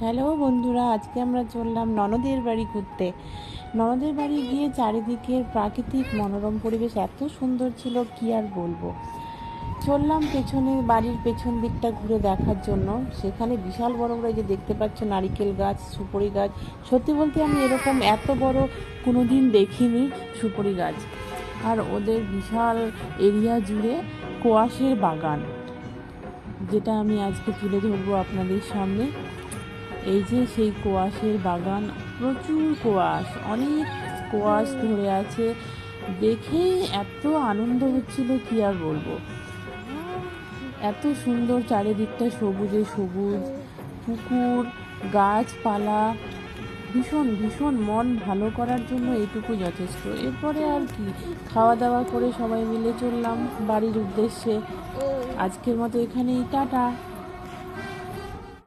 Hello বন্ধুরা, আজকে আমরা চললাম ননদের বাড়ি ঘুরতে। ননদের বাড়ি গিয়ে চারিদিকের প্রাকৃতিক মনোরম পরিবেশ এত সুন্দর ছিল, কি আর বলবো। চললাম পেছনে, বাড়ির পেছন দিকটা ঘুরে দেখার জন্য। সেখানে বিশাল বড় বড় যে দেখতে পাচ্ছ নারিকেল গাছ, সুপারি গাছ। সত্যি বলতে আমি এরকম এত বড় কোনো দিন দেখিনি সুপারি গাছ। আর ওদের বিশাল এরিয়া জুড়ে কোয়াশের বাগান, যেটা আমি আজকে তুলে ধরবো আপনাদের সামনে। এই যে সেই কোয়াশের বাগান, প্রচুর কোয়াশ, অনেক কোয়াশ ধরে আছে। দেখেই এত আনন্দ হচ্ছিল, কি আর বলবো। এত সুন্দর চারিদিকটা সবুজে সবুজ, পুকুর, গাছপালা, ভীষণ ভীষণ মন ভালো করার জন্য এইটুকু যথেষ্ট। এরপরে আর কি, খাওয়া দাওয়া করে সবাই মিলে চললাম বাড়ির উদ্দেশ্যে। আজকের মতো এখানেই টাটা।